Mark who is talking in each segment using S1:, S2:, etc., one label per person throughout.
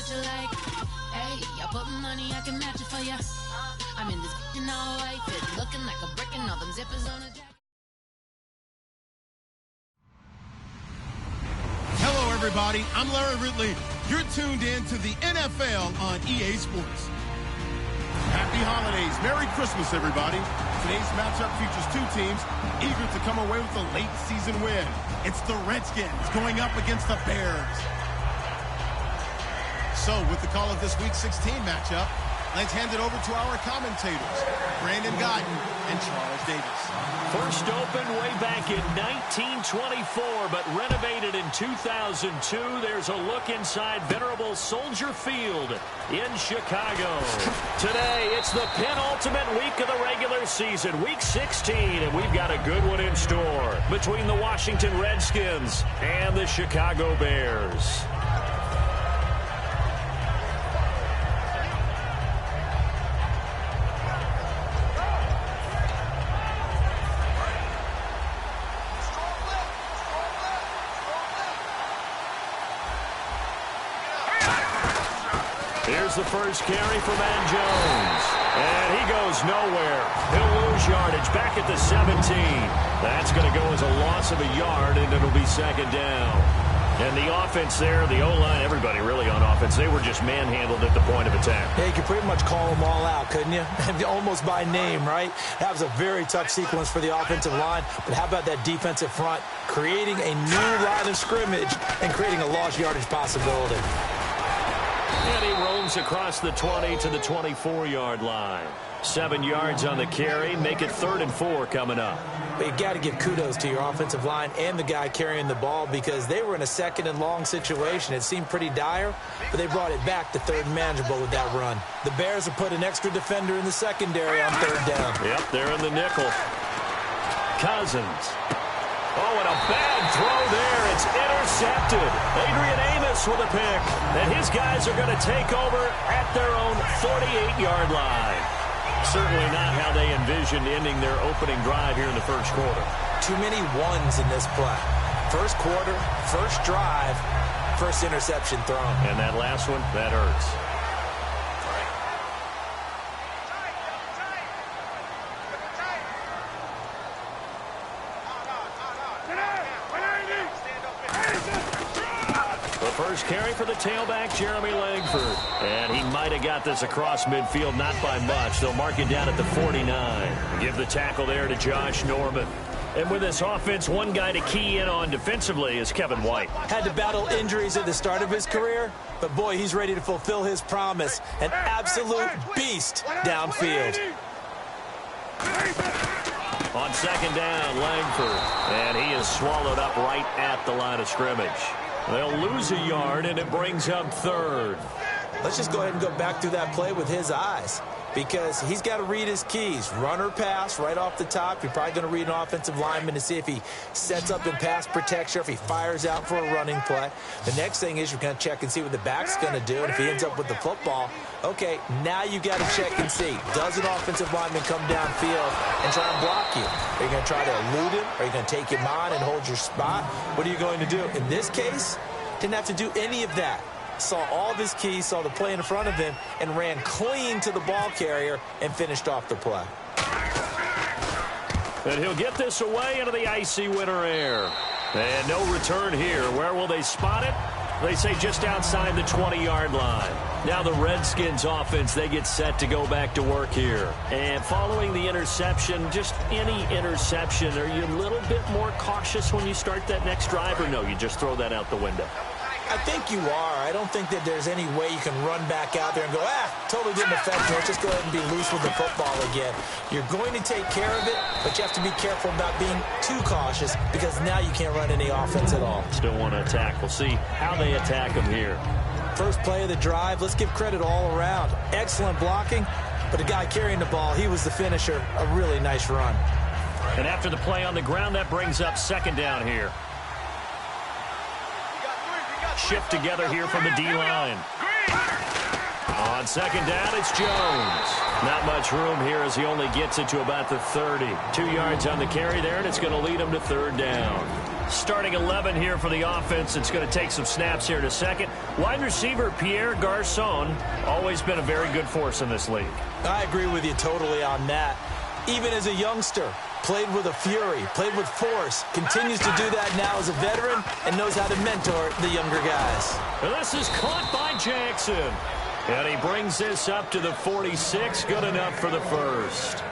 S1: what you like. Hey, I put money, I can match it for ya. I'm in this all white fit, looking like a brick and all them zippers on a jacket.
S2: Hello, everybody. I'm Larry Ridley. You're tuned in to the NFL on EA Sports. Happy holidays. Merry Christmas, everybody. Today's matchup features two teams eager to come away with a late season win. It's the Redskins going up against the Bears. So, with the call of this Week 16 matchup, let's hand it over to our commentators, Brandon Guyton and Charles Davis.
S3: First opened way back in 1924, but renovated in 2002. There's a look inside venerable Soldier Field in Chicago. Today, it's the penultimate week of the regular season, Week 16, and we've got a good one in store between the Washington Redskins and the Chicago Bears. Here's the first carry for Van Jones. And he goes nowhere. He'll lose yardage back at the 17. That's going to go as a loss of a yard, and it'll be second down. And the offense there, the O-line, everybody really on offense, they were just manhandled at the point of attack.
S4: Yeah, you could pretty much call them all out, couldn't you? Almost by name, right? That was a very tough sequence for the offensive line. But how about that defensive front creating a new line of scrimmage and creating a lost yardage possibility?
S3: And he roams across the 20 to the 24-yard line. 7 yards on the carry. Make it 3rd and 4 coming up.
S4: But you got to give kudos to your offensive line and the guy carrying the ball because they were in a 2nd and long situation. It seemed pretty dire, but they brought it back to 3rd and manageable with that run. The Bears have put an extra defender in the secondary on 3rd down.
S3: Yep, they're in the nickel. Cousins. Oh, and a bad throw there. It's intercepted. Adrian Amos with a pick. And his guys are going to take over at their own 48-yard line. Certainly not how they envisioned ending their opening drive here in the first quarter.
S4: Too many ones in this play. First quarter, first drive, first interception thrown.
S3: And that last one, that hurts. First carry for the tailback, Jeremy Langford. And he might have got this across midfield, not by much. They'll mark it down at the 49. Give the tackle there to Josh Norman. And with this offense, one guy to key in on defensively is Kevin White.
S4: Had to battle injuries at the start of his career, but boy, he's ready to fulfill his promise. An absolute beast downfield.
S3: On 2nd down, Langford. And he is swallowed up right at the line of scrimmage. They'll lose a yard, and it brings up 3rd.
S4: Let's just go ahead and go back through that play with his eyes because he's got to read his keys. Run or pass right off the top. You're probably going to read an offensive lineman to see if he sets up in pass protection, if he fires out for a running play. The next thing is you're going to check and see what the back's going to do, and if he ends up with the football, okay, now you got to check and see. Does an offensive lineman come downfield and try and block you? Are you going to try to elude him? Are you going to take him on and hold your spot? What are you going to do? In this case, didn't have to do any of that. Saw all of his keys, saw the play in front of him, and ran clean to the ball carrier and finished off the play.
S3: And he'll get this away into the icy winter air. And no return here. Where will they spot it? They say just outside the 20-yard line. Now the Redskins offense, they get set to go back to work here. And following the interception, just any interception, are you a little bit more cautious when you start that next drive, or no, you just throw that out the window?
S4: I think you are. I don't think that there's any way you can run back out there and go, totally didn't affect me. Let's just go ahead and be loose with the football again. You're going to take care of it, but you have to be careful about being too cautious because now you can't run any offense at all.
S3: Still want to attack. We'll see how they attack them here.
S4: First play of the drive, let's give credit all around. Excellent blocking, but the guy carrying the ball, he was the finisher. A really nice run.
S3: And after the play on the ground, that brings up 2nd down here. Shift together here from the D-line. On On second down, it's Jones. Not much room here as he only gets it to about the 30. 2 yards on the carry there, and it's going to lead him to third down. Starting 11 here for the offense. It's going to take some snaps here in a second. Wide receiver Pierre Garçon, always been a very good force in this league.
S4: I agree with you totally on that. Even as a youngster, played with a fury, played with force, continues to do that now as a veteran, and knows how to mentor the younger guys.
S3: And this is caught by Jackson. And he brings this up to the 46. Good enough for the first.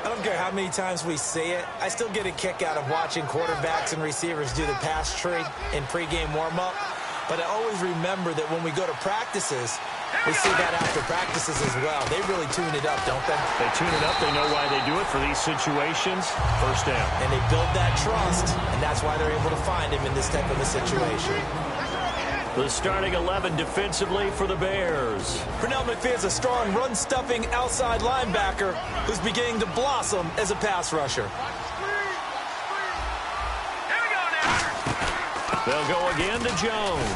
S4: I don't care how many times we see it. I still get a kick out of watching quarterbacks and receivers do the pass tree in pregame warm-up. But I always remember that when we go to practices, we see that after practices as well. They really tune it up, don't they?
S3: They tune it up. They know why they do it for these situations. First down.
S4: And they build that trust, and that's why they're able to find him in this type of a situation.
S3: The starting 11 defensively for the Bears.
S4: Pernell McPhee's a strong run-stuffing outside linebacker who's beginning to blossom as a pass rusher.
S3: They'll go again to Jones.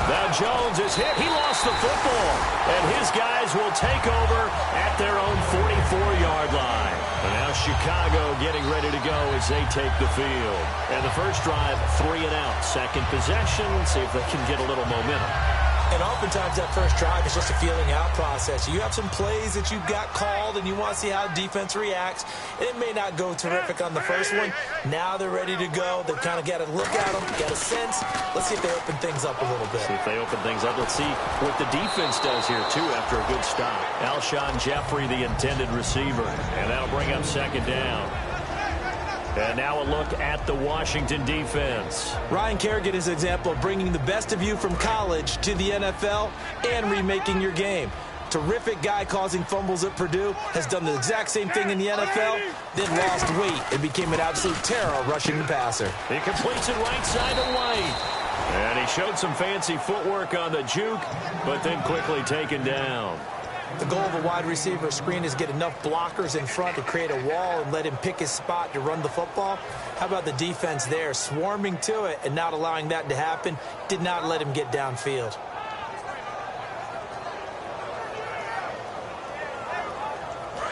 S3: Now Jones is hit. He lost the football. And his guys will take over at their own 44-yard line. And now Chicago getting ready to go as they take the field. And the first drive, 3 and out. Second possession. See if they can get a little momentum.
S4: And oftentimes that first drive is just a feeling out process. You have some plays that you've got called and you want to see how defense reacts. It may not go terrific on the first one. Now they're ready to go. They've kind of got to look at them, get a sense. Let's see if they open things up a little bit.
S3: See if they open things up. Let's see what the defense does here, too, after a good stop. Alshon Jeffrey, the intended receiver. And that'll bring up second down. And now a look at the Washington defense.
S4: Ryan Kerrigan is an example of bringing the best of you from college to the NFL and remaking your game. Terrific guy causing fumbles at Purdue, has done the exact same thing in the NFL, then lost weight and became an absolute terror rushing the passer.
S3: He completes it right side to White. And he showed some fancy footwork on the juke, but then quickly taken down.
S4: The goal of a wide receiver screen is get enough blockers in front to create a wall and let him pick his spot to run the football. How about the defense there, swarming to it and not allowing that to happen? Did not let him get downfield.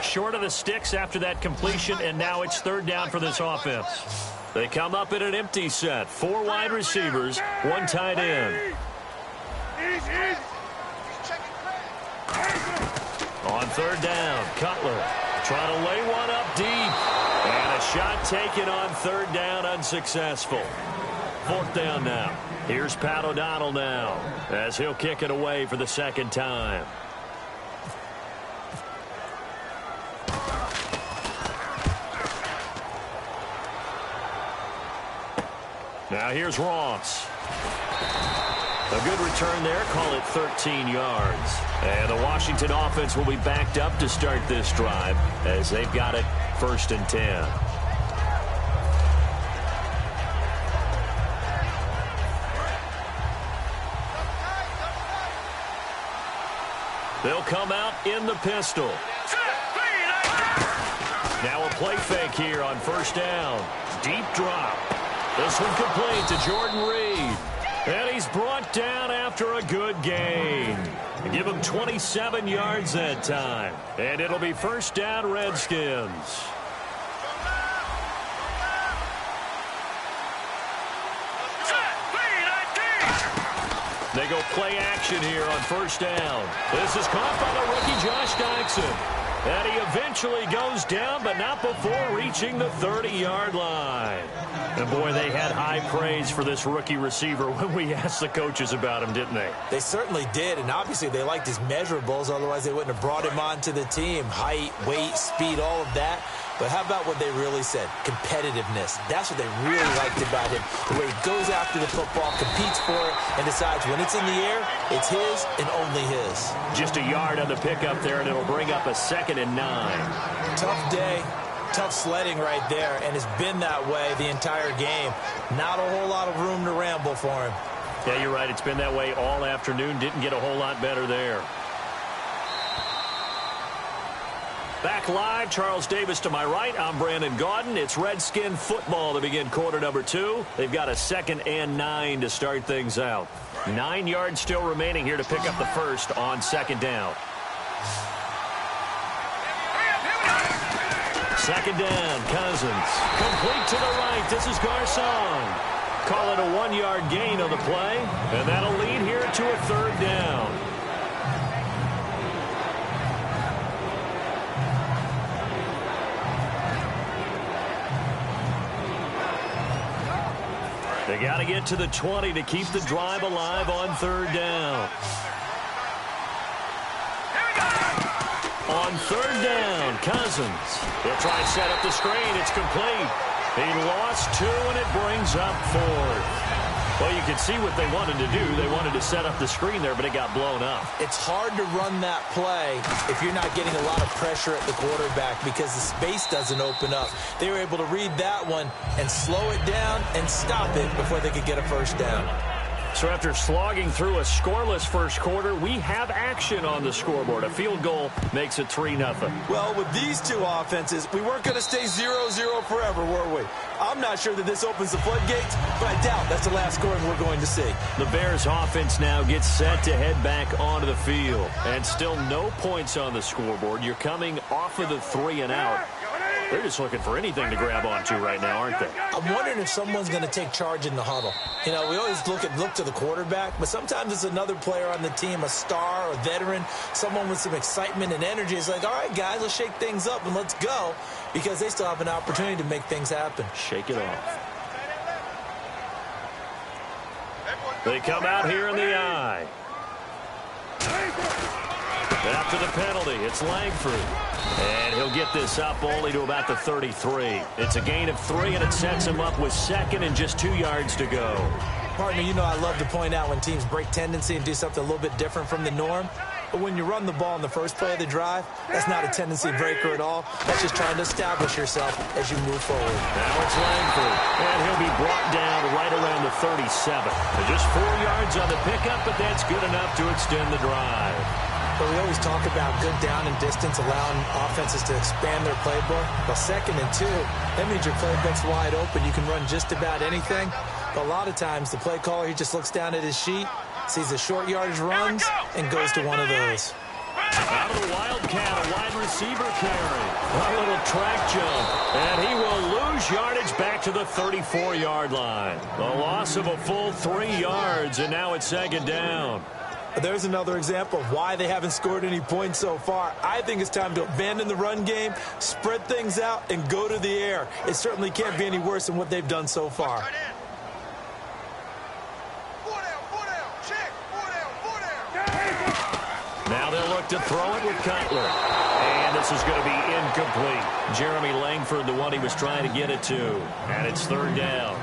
S3: Short of the sticks after that completion, and now it's third down for this offense. They come up in an empty set. 4 wide receivers, 1 tight end. On third down, Cutler trying to lay one up deep. And a shot taken on third down, unsuccessful. Fourth down now. Here's Pat O'Donnell now as he'll kick it away for the second time. Now here's Ross. A good return there, call it 13 yards. And the Washington offense will be backed up to start this drive as they've got it 1st and 10. They'll come out in the pistol. Now a play fake here on first down. Deep drop. This one complete to Jordan Reed. And he's brought down after a good gain. Give him 27 yards that time. And it'll be first down, Redskins. They go play action here on first down. This is caught by the rookie Josh Doctson. And he eventually goes down, but not before reaching the 30-yard line. And, boy, they had high praise for this rookie receiver when we asked the coaches about him, didn't they?
S4: They certainly did, and obviously they liked his measurables. Otherwise, they wouldn't have brought him onto the team. Height, weight, speed, all of that. But how about what they really said? Competitiveness. That's what they really liked about him. The way he goes after the football, competes for it, and decides when it's in the air, it's his and only his.
S3: Just a yard on the pickup there, and it'll bring up a 2nd and 9.
S4: Tough day. Tough sledding right there, and it's been that way the entire game. Not a whole lot of room to ramble for him.
S3: Yeah, you're right. It's been that way all afternoon. Didn't get a whole lot better there. Back live, Charles Davis to my right. I'm Brandon Gaudin. It's Redskin football to begin quarter number 2. They've got a 2nd and 9 to start things out. 9 yards still remaining here to pick up the first on second down. Second down, Cousins. Complete to the right. This is Garcon. Call it a 1-yard gain on the play, and that'll lead here to a third down. They got to get to the 20 to keep the drive alive on third down. On third down, Cousins. He'll try and set up the screen. It's complete. He lost 2, and it brings up 4th. Well, you can see what they wanted to do. They wanted to set up the screen there, but it got blown up.
S4: It's hard to run that play if you're not getting a lot of pressure at the quarterback because the space doesn't open up. They were able to read that one and slow it down and stop it before they could get a first down.
S3: So after slogging through a scoreless first quarter, we have action on the scoreboard. A field goal makes it 3-0.
S4: Well, with these two offenses, we weren't going to stay 0-0 forever, were we? I'm not sure that this opens the floodgates, but I doubt that's the last scoring we're going to see.
S3: The Bears offense now gets set to head back onto the field. And still no points on the scoreboard. You're coming off of the 3-and-out. They're just looking for anything to grab onto right now, aren't they?
S4: I'm wondering if someone's going to take charge in the huddle. You know, we always look to the quarterback, but sometimes it's another player on the team, a star, a veteran, someone with some excitement and energy. It's like, all right, guys, let's shake things up and let's go, because they still have an opportunity to make things happen.
S3: Shake it off. They come out here in the eye. After the penalty, it's Langford. And he'll get this up only to about the 33. It's a gain of 3, and it sets him up with 2nd and just 2 yards to go.
S4: Partner, you know I love to point out when teams break tendency and do something a little bit different from the norm. But when you run the ball in the first play of the drive, that's not a tendency breaker at all. That's just trying to establish yourself as you move forward.
S3: Now it's Langford, and he'll be brought down right around the 37. Just 4 yards on the pickup, but that's good enough to extend the drive.
S4: But we always talk about good down and distance, allowing offenses to expand their playbook. Well, 2nd and 2, that means your playbook's wide open. You can run just about anything. But a lot of times, the play caller, he just looks down at his sheet, sees the short yardage runs, and goes to one of those.
S3: Out of the Wildcat, a wide receiver carry. A little track jump, and he will lose yardage back to the 34-yard line. The loss of a full 3 yards, and now it's 2nd down.
S4: There's another example of why they haven't scored any points so far. I think it's time to abandon the run game, spread things out, and go to the air. It certainly can't be any worse than what they've done so far.
S3: Now they'll look to throw it with Cutler. And this is going to be incomplete. Jeremy Langford, the one he was trying to get it to. And it's 3rd down.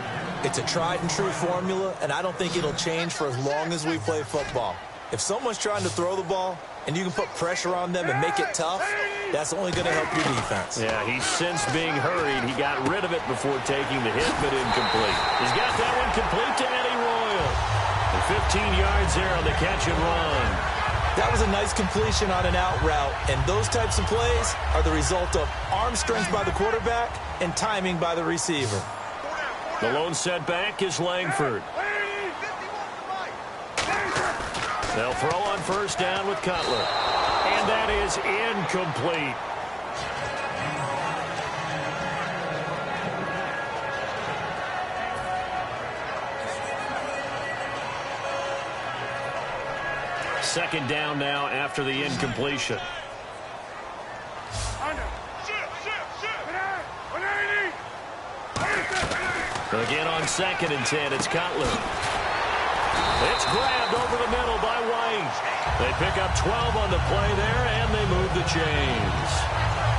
S4: It's a tried-and-true formula, and I don't think it'll change for as long as we play football. If someone's trying to throw the ball and you can put pressure on them and make it tough, that's only going to help your defense.
S3: Yeah, he's since being hurried. He got rid of it before taking the hit, but incomplete. He's got that one complete to Eddie Royal. And 15 yards there on the catch and run.
S4: That was a nice completion on an out route, and those types of plays are the result of arm strength by the quarterback and timing by the receiver.
S3: The lone setback is Langford. They'll throw on 1st down with Cutler. And that is incomplete. Second down now after the incompletion. Again on 2nd and 10, it's Cutler. It's grabbed over the middle by White. They pick up 12 on the play there, and they move the chains.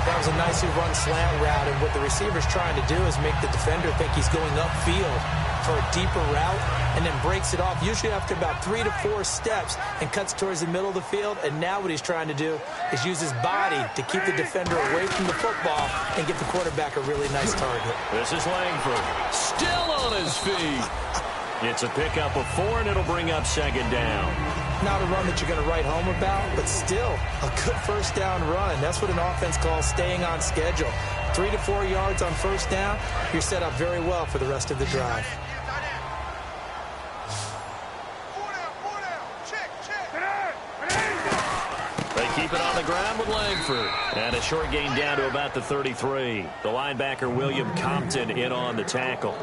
S4: That was a nicely run slant route, and what the receiver's trying to do is make the defender think he's going upfield for a deeper route, and then breaks it off, usually after about 3 to 4 steps, and cuts towards the middle of the field. And now what he's trying to do is use his body to keep the defender away from the football and give the quarterback a really nice target.
S3: This is Langford, still on his feet. It's a pickup of 4, and it'll bring up 2nd down.
S4: Not a run that you're going to write home about, but still a good 1st down run. That's what an offense calls staying on schedule. 3 to 4 yards on 1st down, you're set up very well for the rest of the drive.
S3: They keep it on the ground with Langford. Langford. And a short gain down to about the 33. The linebacker, William Compton, in on the tackle.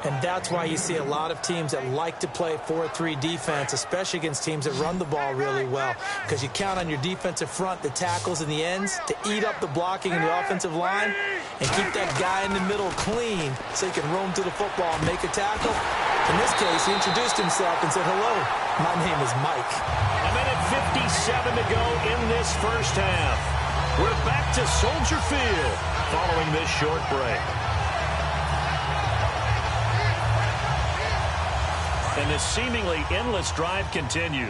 S4: And that's why you see a lot of teams that like to play 4-3 defense, especially against teams that run the ball really well, because you count on your defensive front, the tackles and the ends, to eat up the blocking in the offensive line and keep that guy in the middle clean so he can roam to the football and make a tackle. In this case, he introduced himself and said, "Hello, my name is Mike."
S3: A minute 57 to go in this first half. We're back to Soldier Field following this short break. And this seemingly endless drive continues.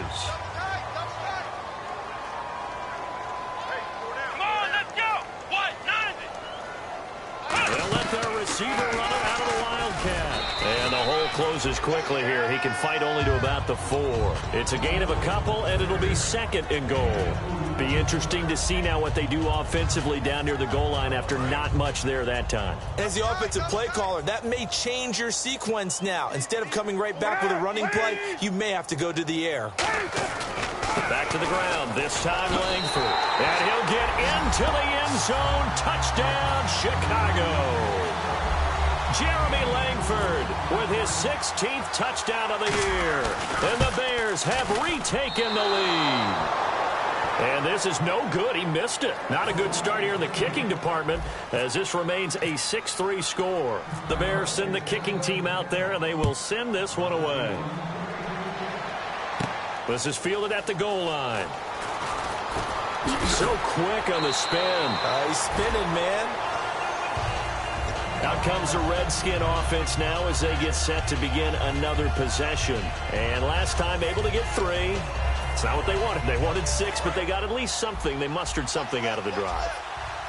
S5: Come on, let's go! What? 90!
S3: They'll let their receiver run it out of the Wildcat. And the hole closes quickly here. He can fight only to about the 4. It's a gain of a couple, and it'll be second and goal. Be interesting to see now what they do offensively down near the goal line after not much there that time.
S4: As the offensive play caller, that may change your sequence now. Instead of coming right back with a running play, you may have to go to the air.
S3: Back to the ground, this time Langford. And he'll get into the end zone. Touchdown, Chicago. Jeremy Langford with his 16th touchdown of the year. And the Bears have retaken the lead. And this is no good. He missed it. Not a good start here in the kicking department as this remains a 6-3 score. The Bears send the kicking team out there, and they will send this one away. This is fielded at the goal line. So quick on the spin.
S4: He's spinning, man.
S3: Out comes the Redskin offense now as they get set to begin another possession. And last time able to get 3. It's not what they wanted. They wanted 6, but they got at least something. They mustered something out of the drive.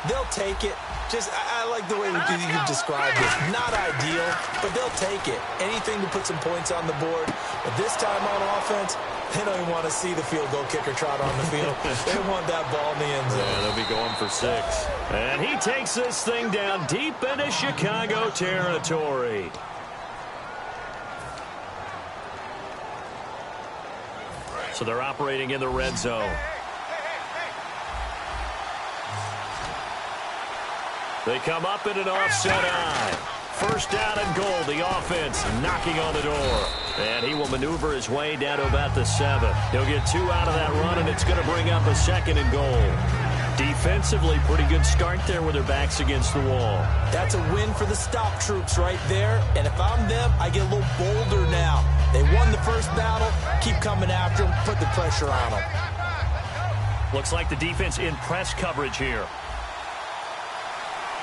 S4: They'll take it. I like the way you described it. Not ideal, but they'll take it. Anything to put some points on the board. But this time on offense, they don't even want to see the field goal kicker trot on the field. They want that ball in the end zone.
S3: Yeah, they'll be going for 6. And he takes this thing down deep into Chicago territory. So they're operating in the red zone. They come up in an offset eye. First down and goal. The offense knocking on the door. And he will maneuver his way down to about the 7. He'll get 2 out of that run, and it's going to bring up a second and goal. Defensively, pretty good start there with their backs against the wall.
S4: That's a win for the stop troops right there. And if I'm them, I get a little bolder now. They won the first battle. Keep coming after them. Put the pressure on them.
S3: Looks like the defense in press coverage here.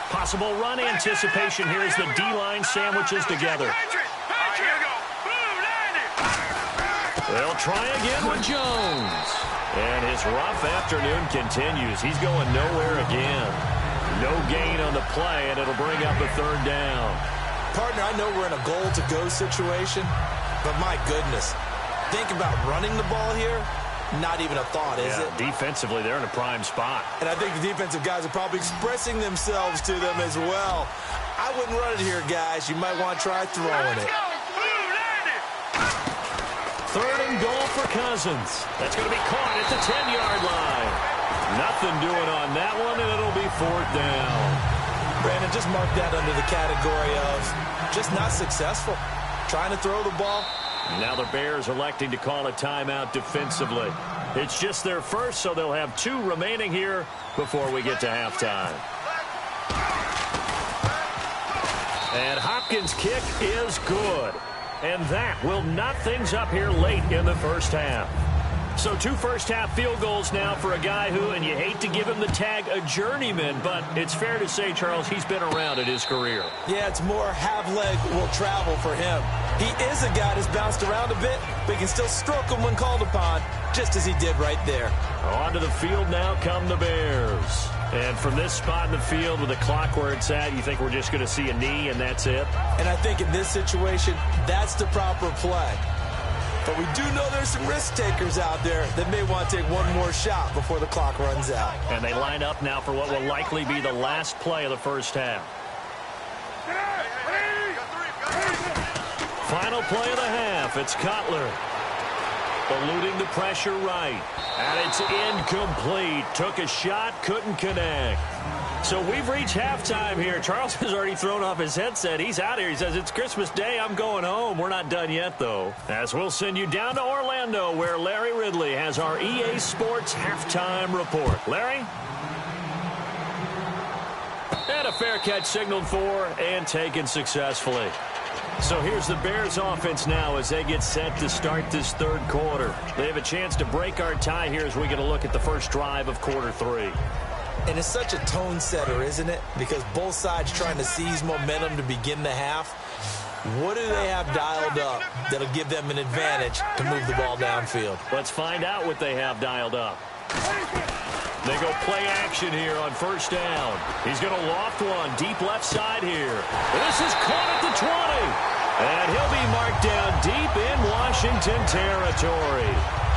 S3: Possible run anticipation here as the D-line sandwiches together. They'll try again with Jones. And his rough afternoon continues. He's going nowhere again. No gain on the play, and it'll bring up a 3rd down.
S4: Partner, I know we're in a goal-to-go situation, but my goodness, think about running the ball here. Not even a thought, is it?
S3: Defensively, they're in a prime spot.
S4: And I think the defensive guys are probably expressing themselves to them as well. I wouldn't run it here, guys. You might want to try throwing it.
S3: 3rd and goal for Cousins. That's going to be caught at the 10-yard line. Nothing doing on that one, and it'll be 4th down.
S4: Brandon, just mark that under the category of just not successful. Trying to throw the ball.
S3: Now the Bears electing to call a timeout defensively. It's just their first, so they'll have 2 remaining here before we get to halftime. And Hopkins' kick is good. And that will knot things up here late in the first half. So 2 first-half field goals now for a guy who, and you hate to give him the tag a journeyman, but it's fair to say, Charles, he's been around in his career.
S4: Yeah, it's more half-leg will travel for him. He is a guy that's bounced around a bit, but he can still stroke him when called upon, just as he did right there.
S3: Onto the field now come the Bears. And from this spot in the field with the clock where it's at, you think we're just going to see a knee and that's it?
S4: And I think in this situation, that's the proper play. But we do know there's some risk takers out there that may want to take one more shot before the clock runs out.
S3: And they line up now for what will likely be the last play of the first half. Final play of the half. It's Cutler. Eluding the pressure right. And it's incomplete. Took a shot, couldn't connect. So we've reached halftime here. Charles has already thrown off his headset. He's out here. He says, it's Christmas Day. I'm going home. We're not done yet, though. As we'll send you down to Orlando, where Larry Ridley has our EA Sports halftime report. Larry? And a fair catch signaled for and taken successfully. So here's the Bears offense now as they get set to start this third quarter. They have a chance to break our tie here as we get a look at the first drive of quarter 3.
S4: And it's such a tone setter, isn't it? Because both sides trying to seize momentum to begin the half. What do they have dialed up that'll give them an advantage to move the ball downfield?
S3: Let's find out what they have dialed up. They go play action here on first down. He's going to loft one deep left side here. This is caught at the 20. And he'll be marked down deep in Washington territory.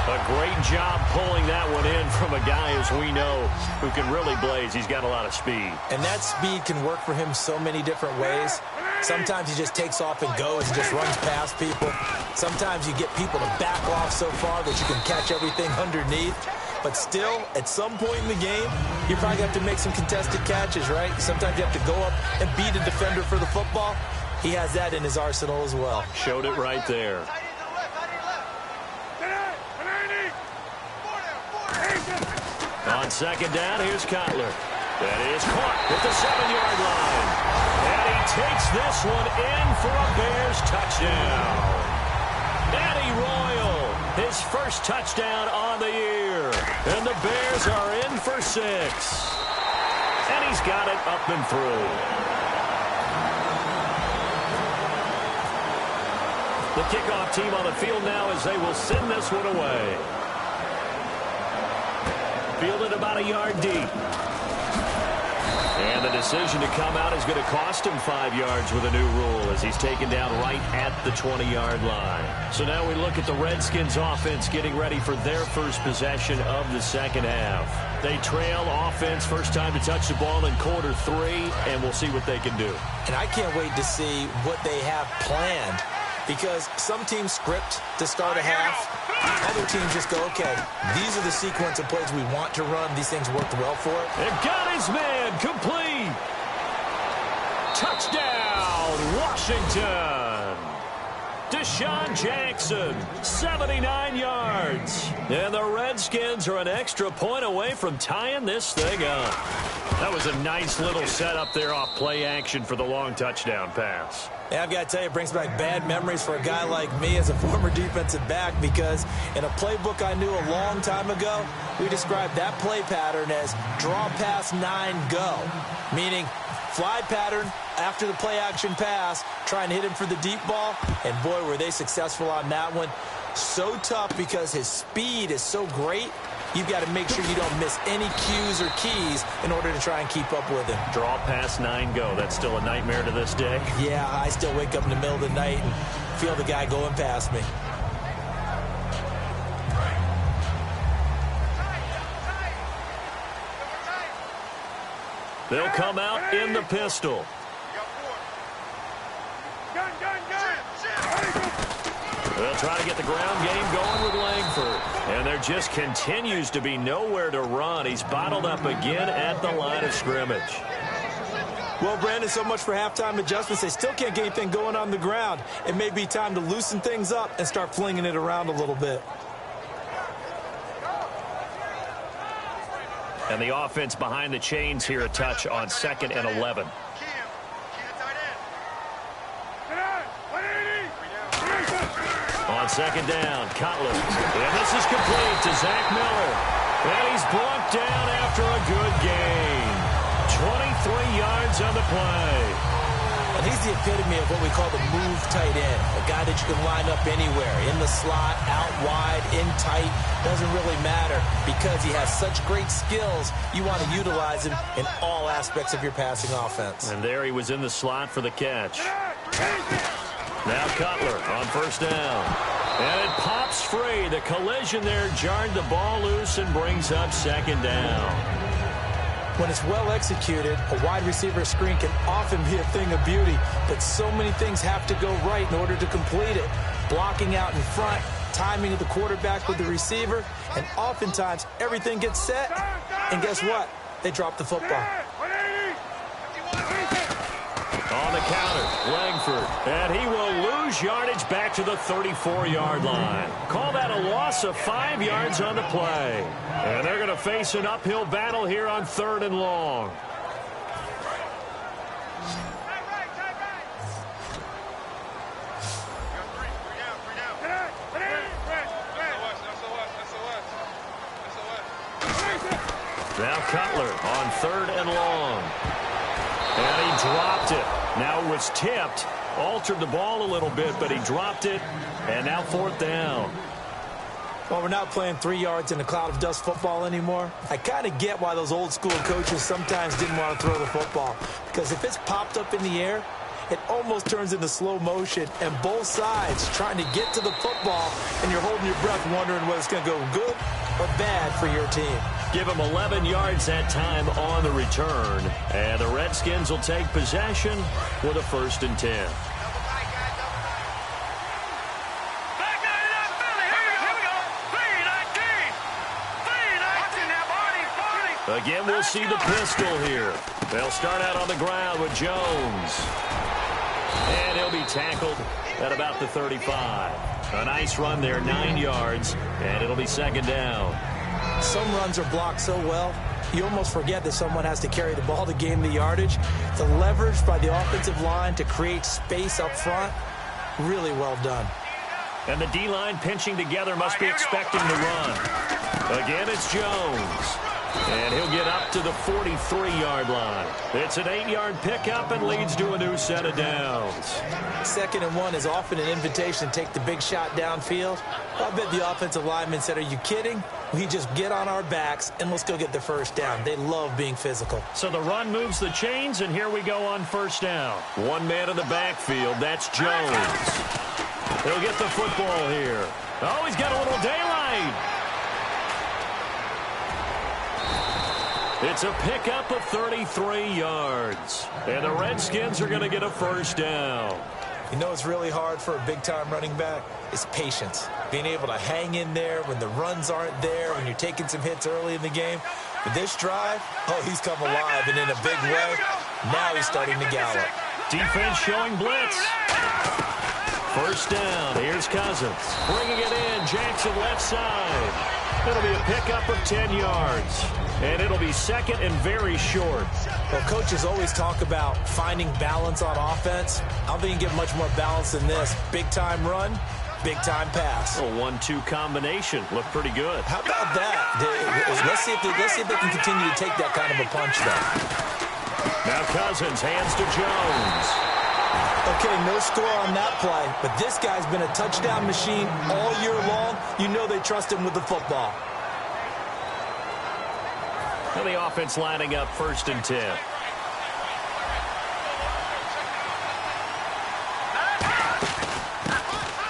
S3: A great job pulling that one in from a guy, as we know, who can really blaze. He's got a lot of speed.
S4: And that speed can work for him so many different ways. Sometimes he just takes off and goes and just runs past people. Sometimes you get people to back off so far that you can catch everything underneath. But still, at some point in the game, you probably have to make some contested catches, right? Sometimes you have to go up and beat a defender for the football. He has that in his arsenal as well.
S3: Showed it right there. On second down, here's Cutler. That is caught at the 7-yard line. And he takes this one in for a Bears touchdown. Eddie Royal, his first touchdown on the year. And the Bears are in for 6. And he's got it up and through. The kickoff team on the field now as they will send this one away. Fielded about a yard deep. And the decision to come out is going to cost him 5 yards with a new rule as he's taken down right at the 20-yard line. So now we look at the Redskins offense getting ready for their first possession of the second half. They trail offense first time to touch the ball in quarter 3, and we'll see what they can do.
S4: And I can't wait to see what they have planned, because some teams script to start a half. Other teams just go, okay, these are the sequence of plays we want to run. These things worked well for it.
S3: And got his man complete. Touchdown, Washington. Deshaun Jackson, 79 yards. And the Redskins are an extra point away from tying this thing up. That was a nice little setup there off play action for the long touchdown pass.
S4: Yeah, I've got to tell you, it brings back bad memories for a guy like me as a former defensive back, because in a playbook I knew a long time ago, we described that play pattern as draw pass 9 go, meaning fly pattern after the play action pass, try and hit him for the deep ball, and boy, were they successful on that one. So tough because his speed is so great. You've got to make sure you don't miss any cues or keys in order to try and keep up with him.
S3: Draw pass 9 go. That's still a nightmare to this day.
S4: Yeah, I still wake up in the middle of the night and feel the guy going past me.
S3: They'll come out in the pistol. They'll try to get the ground game going with Langford. And there just continues to be nowhere to run. He's bottled up again at the line of scrimmage.
S4: Well, Brandon, so much for halftime adjustments. They still can't get anything going on the ground. It may be time to loosen things up and start flinging it around a little bit.
S3: And the offense behind the chains here a touch on 2nd and 11. On 2nd down, Cutler. And this is complete to Zach Miller. And he's brought down after a good gain. 23 yards on the play.
S4: And he's the epitome of what we call the move tight end. A guy that you can line up anywhere. In the slot, out wide, in tight. Doesn't really matter because he has such great skills. You want to utilize him in all aspects of your passing offense.
S3: And there he was in the slot for the catch. Now Cutler on first down. And it pops free. The collision there jarred the ball loose and brings up 2nd down.
S4: When it's well executed, a wide receiver screen can often be a thing of beauty, but so many things have to go right in order to complete it. Blocking out in front, timing of the quarterback with the receiver, and oftentimes everything gets set, and guess what? They drop the football.
S3: On the counter, Langford, and he will lose yardage back to the 34-yard line. Call that a loss of 5 yards on the play. And they're going to face an uphill battle here on 3rd and long. Now Cutler on 3rd and long. And he dropped it. Now it was tipped. Altered the ball a little bit, but he dropped it. And now 4th down.
S4: Well, we're not playing 3 yards in a cloud of dust football anymore. I kind of get why those old school coaches sometimes didn't want to throw the football. Because if it's popped up in the air, it almost turns into slow motion. And both sides trying to get to the football, and you're holding your breath wondering whether it's going to go good or bad for your team.
S3: Give him 11 yards that time on the return. And the Redskins will take possession with a 1st and 10. Again, we'll see the pistol here. They'll start out on the ground with Jones. And he'll be tackled at about the 35. A nice run there, 9 yards, and it'll be 2nd down.
S4: Some runs are blocked so well, you almost forget that someone has to carry the ball to gain the yardage. The leverage by the offensive line to create space up front, really well done.
S3: And the D-line pinching together must be expecting to run. Again, it's Jones. And he'll get up to the 43-yard line. It's an 8-yard pickup and leads to a new set of downs.
S4: 2nd and 1 is often an invitation to take the big shot downfield. I bet the offensive lineman said, "Are you kidding? We just get on our backs and let's go get the 1st down." They love being physical.
S3: So the run moves the chains, and here we go on 1st down. One man in the backfield. That's Jones. He'll get the football here. Oh, he's got a little daylight. It's a pickup of 33 yards. And the Redskins are going to get a 1st down.
S4: You know what's really hard for a big-time running back? Is patience. Being able to hang in there when the runs aren't there, when you're taking some hits early in the game. With this drive, oh, he's come alive and in a big way. Now he's starting to gallop.
S3: Defense showing blitz. 1st down. Here's Cousins. Bringing it in. Jackson left side. It'll be a pickup of 10 yards. And it'll be 2nd and very short.
S4: Well, coaches always talk about finding balance on offense. I don't think you can get much more balance than this. Big-time run, big-time pass.
S3: A 1-2 combination. Looked pretty good.
S4: How about that? Let's see if they can continue to take that kind of a punch, though.
S3: Now Cousins hands to Jones.
S4: Okay, no score on that play, but this guy's been a touchdown machine all year long. You know they trust him with the football.
S3: And the offense lining up 1st and 10.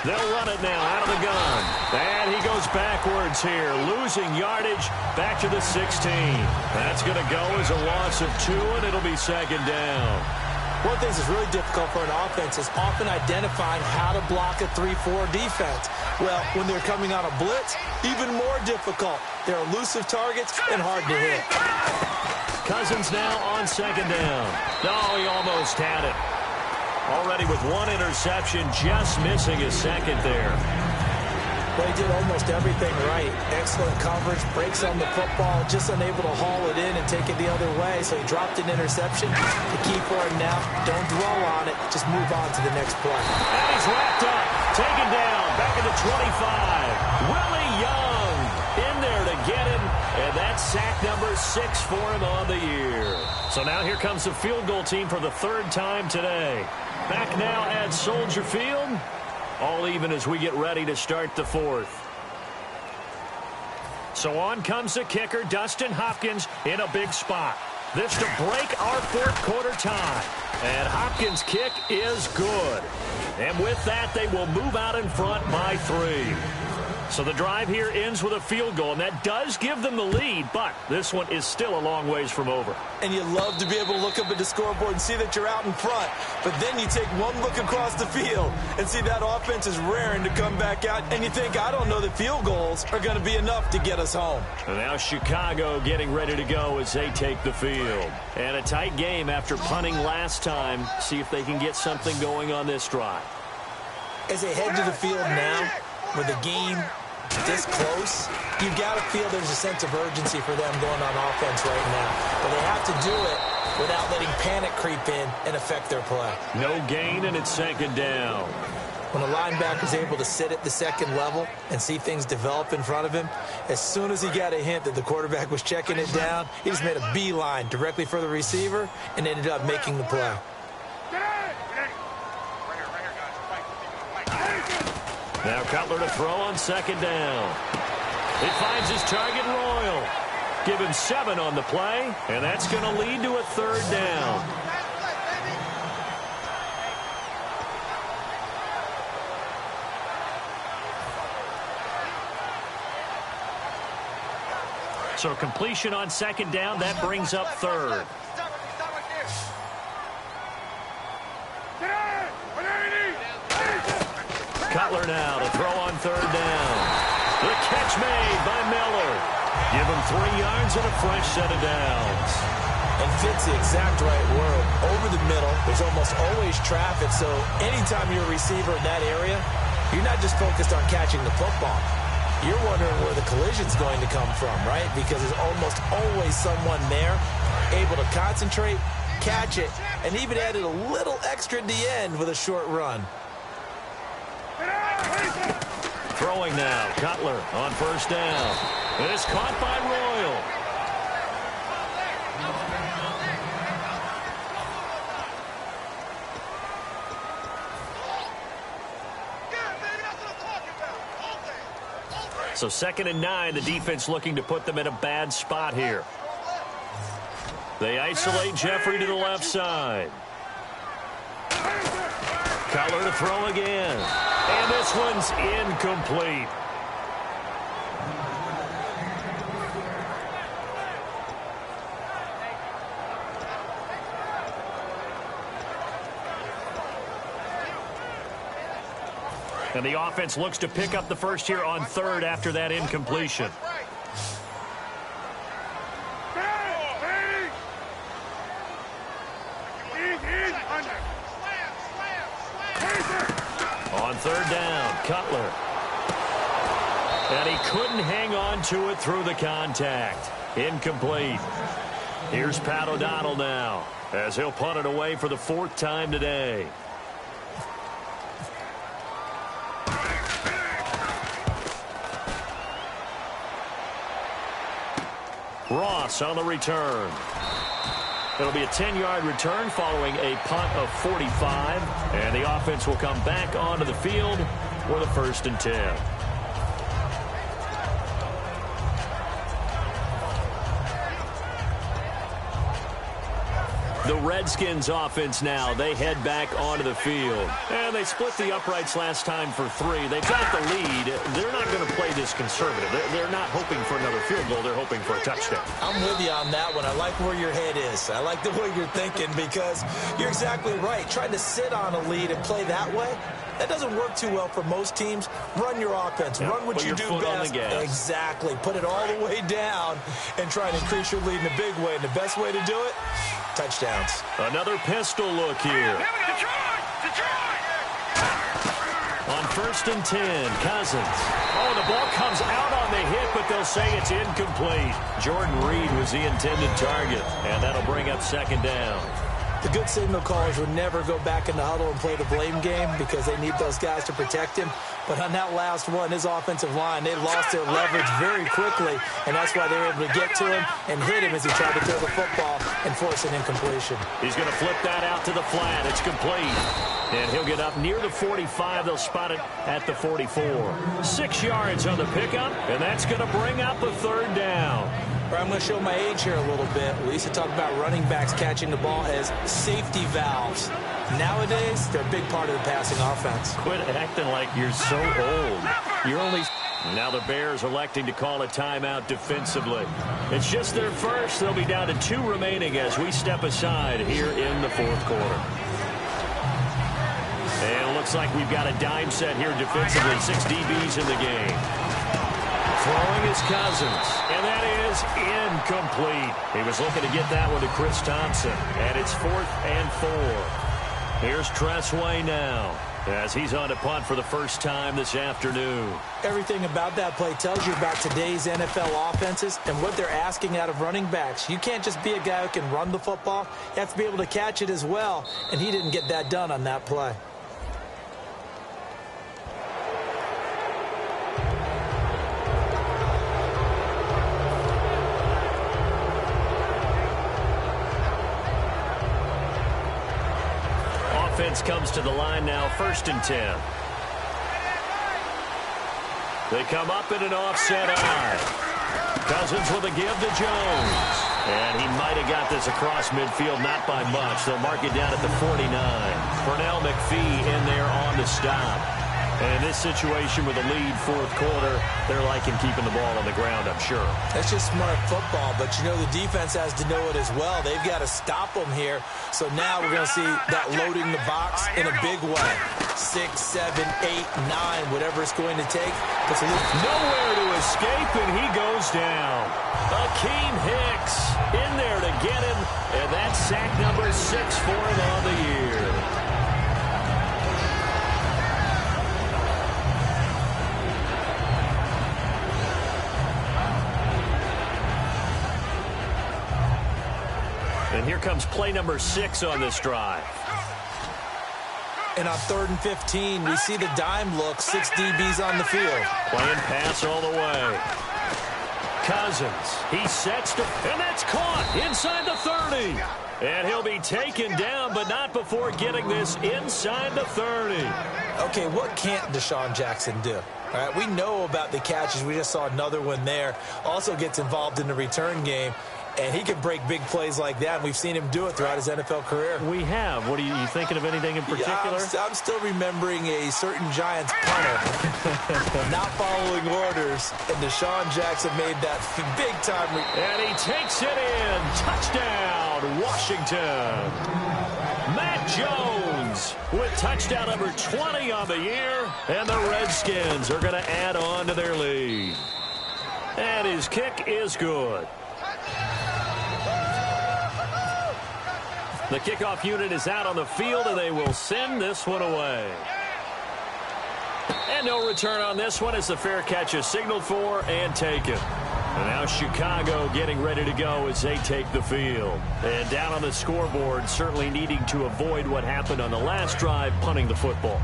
S3: They'll run it now out of the gun. And he goes backwards here, losing yardage back to the 16. That's going to go as a loss of 2, and it'll be 2nd down.
S4: One of the things that's really difficult for an offense is often identifying how to block a 3-4 defense. Well, when they're coming on a blitz, even more difficult. They're elusive targets and hard to hit.
S3: Cousins now on 2nd down. Oh, he almost had it. Already with 1 interception, just missing his 2nd there.
S4: Well, he did almost everything right. Excellent coverage, breaks on the football, just unable to haul it in and take it the other way. So he dropped an interception. The key for him now, don't dwell on it. Just move on to the next play.
S3: And he's wrapped up, taken down, back at the 25. Willie Young in there to get him. And that's sack number 6 for him on the year. So now here comes the field goal team for the 3rd time today. Back now at Soldier Field. All even as we get ready to start the 4th. So on comes the kicker, Dustin Hopkins, in a big spot. This to break our 4th quarter tie. And Hopkins' kick is good. And with that, they will move out in front by 3. So the drive here ends with a field goal, and that does give them the lead, but this one is still a long ways from over.
S4: And you love to be able to look up at the scoreboard and see that you're out in front, but then you take one look across the field and see that offense is raring to come back out, and you think, I don't know that field goals are going to be enough to get us home.
S3: And now Chicago getting ready to go as they take the field. And a tight game after punting last time. See if they can get something going on this drive.
S4: As they head to the field now, with a game this close, you got to feel there's a sense of urgency for them going on offense right now. But they have to do it without letting panic creep in and affect their play.
S3: No gain, and it's second down.
S4: When a linebacker's able to sit at the second level and see things develop in front of him, as soon as he got a hint that the quarterback was checking it down, he just made a beeline directly for the receiver and ended up making the play.
S3: Now Cutler to throw on second down. It finds his target, Royal. Give him 7 on the play, and that's going to lead to a third down. So completion on second down, that brings up third. Cutler now to throw on third down. The catch made by Miller. Give him 3 yards and a fresh set of downs.
S4: And fits the exact right word. Over the middle, there's almost always traffic, so anytime you're a receiver in that area, you're not just focused on catching the football. You're wondering where the collision's going to come from, right? Because there's almost always someone there able to concentrate, catch it, and even added a little extra at the end with a short run.
S3: Throwing now, Cutler on first down. And it's caught by Royal. So 2nd and 9, the defense looking to put them in a bad spot here. They isolate Jeffrey to the left side. Cutler to throw again. And this one's incomplete. And the offense looks to pick up the first here on third after that incompletion. On third down, Cutler. And he couldn't hang on to it through the contact. Incomplete. Here's Pat O'Donnell now, as he'll punt it away for the 4th time today. Ross on the return. It'll be a 10-yard return following a punt of 45. And the offense will come back onto the field for the 1st and 10. The Redskins offense now, they head back onto the field. And they split the uprights last time for 3. They've got the lead. They're not going to play this conservative. They're not hoping for another field goal. They're hoping for a touchdown.
S4: I'm with you on that one. I like where your head is. I like the way you're thinking because you're exactly right. Trying to sit on a lead and play that way, that doesn't work too well for most teams. Run your offense. Run what you do best. Exactly. Put it all the way down and try to increase your lead in a big way. And the best way to do it, touchdowns.
S3: Another pistol look here. On 1st and 10, Cousins. Oh, the ball comes out on the hit, but they'll say it's incomplete. Jordan Reed was the intended target, and that'll bring up 2nd down.
S4: The good signal callers would never go back in the huddle and play the blame game because they need those guys to protect him. But on that last one, his offensive line, they lost their leverage very quickly, and that's why they were able to get to him and hit him as he tried to throw the football and force an incompletion.
S3: He's going to flip that out to the flat. It's complete. And he'll get up near the 45. They'll spot it at the 44. 6 yards on the pickup, and that's going to bring up a 3rd down.
S4: I'm going to show my age here a little bit. We used to talk about running backs catching the ball as safety valves. Nowadays, they're a big part of the passing offense.
S3: Quit acting like you're so old. You're only Now the Bears electing to call a timeout defensively. It's just their first. They'll be down to 2 remaining as we step aside here in the fourth quarter. And it looks like we've got a dime set here defensively. 6 DBs in the game. Throwing is Cousins, and that is incomplete. He was looking to get that one to Chris Thompson, and it's 4th and 4. Here's Tressway now, as he's on to punt for the first time this afternoon.
S4: Everything about that play tells you about today's NFL offenses and what they're asking out of running backs. You can't just be a guy who can run the football. You have to be able to catch it as well, and he didn't get that done on that play.
S3: Offense comes to the line now, 1st and 10. They come up in an offset eye. Cousins with a give to Jones. And he might have got this across midfield, not by much. They'll mark it down at the 49. Pernell McPhee in there on the stop. And in this situation with a lead 4th quarter, they're liking keeping the ball on the ground, I'm sure.
S4: That's just smart football, but you know the defense has to know it as well. They've got to stop them here. So now we're going to see that loading the box in a big way. 6, 7, 8, 9, whatever it's going to take.
S3: Nowhere to escape, and he goes down. Akeem Hicks in there to get him, and that's sack number 6 for him on the year. And here comes play number 6 on this drive.
S4: And on 3rd and 15, we see the dime look, 6 DBs on the field.
S3: Playing pass all the way. Cousins, he sets to, and that's caught inside the 30. And he'll be taken down, but not before getting this inside the 30.
S4: Okay, what can't Deshaun Jackson do? All right, we know about the catches. We just saw another one there. Also gets involved in the return game. And he can break big plays like that. And we've seen him do it throughout his NFL career.
S3: We have. What are you thinking of anything in particular?
S4: Yeah, I'm still remembering a certain Giants punter not following orders. And Deshaun Jackson made that big-time.
S3: And he takes it in. Touchdown, Washington. Matt Jones with touchdown number 20 on the year. And the Redskins are going to add on to their lead. And his kick is good. The kickoff unit is out on the field, and they will send this one away. And no return on this one as the fair catch is signaled for and taken. And now Chicago getting ready to go as they take the field. And down on the scoreboard, certainly needing to avoid what happened on the last drive, punting the football.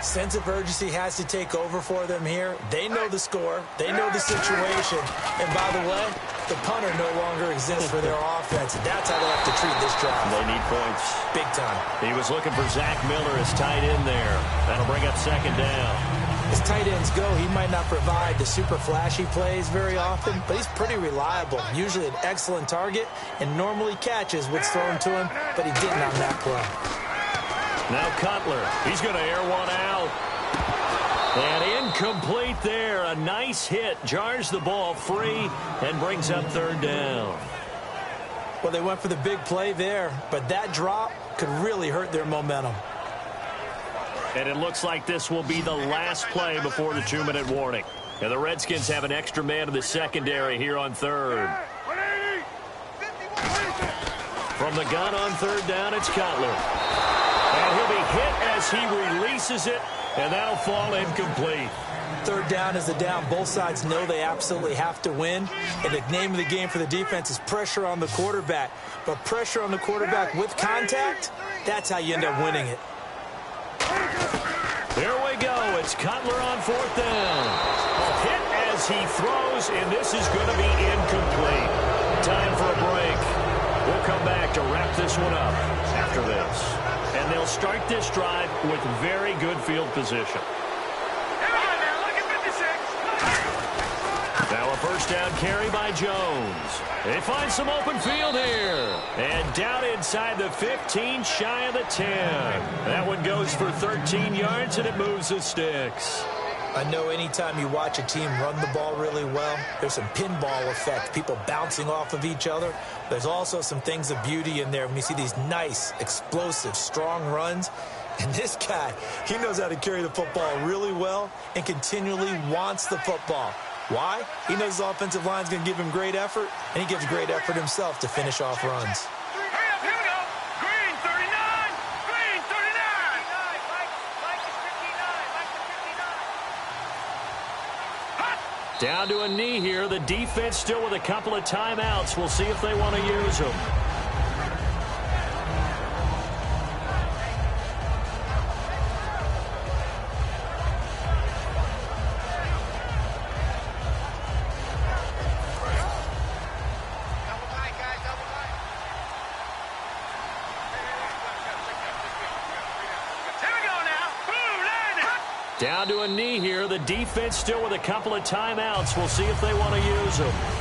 S4: Sense of urgency has to take over for them here. They know the score. They know the situation. And by the way, the punter no longer exists for their offense. That's how they have to treat this drive.
S3: They need points.
S4: Big time.
S3: He was looking for Zach Miller as tight end there. That'll bring up 2nd down.
S4: As tight ends go, he might not provide the super flashy plays very often, but he's pretty reliable. Usually an excellent target, and normally catches what's thrown to him, but he didn't on that play.
S3: Now Cutler, he's going to air one out. And incomplete there. A nice hit. Jars the ball free and brings up 3rd down.
S4: Well, they went for the big play there, but that drop could really hurt their momentum.
S3: And it looks like this will be the last play before the 2-minute warning. And the Redskins have an extra man in the secondary here on 3rd. From the gun on 3rd down, it's Cutler. And he'll be hit as he releases it, and that'll fall incomplete.
S4: 3rd down is the down. Both sides know they absolutely have to win. And the name of the game for the defense is pressure on the quarterback. But pressure on the quarterback with contact, that's how you end up winning it.
S3: There we go. It's Cutler on 4th down. Hit as he throws, and this is going to be incomplete. Time for a break. We'll come back to wrap this one up after this. And they'll start this drive with very good field position. Now a 1st down carry by Jones. They find some open field here. And down inside the 15, shy of the 10. That one goes for 13 yards, and it moves the sticks.
S4: I know anytime you watch a team run the ball really well, there's some pinball effect, people bouncing off of each other. There's also some things of beauty in there when you see these nice, explosive, strong runs. And this guy, he knows how to carry the football really well and continually wants the football. Why? He knows his offensive line's going to give him great effort, and he gives great effort himself to finish off runs.
S3: Down to a knee here. The defense still with a couple of timeouts. We'll see if they want to use them. Down to a knee here. The defense still with a couple of timeouts. We'll see if they want to use them.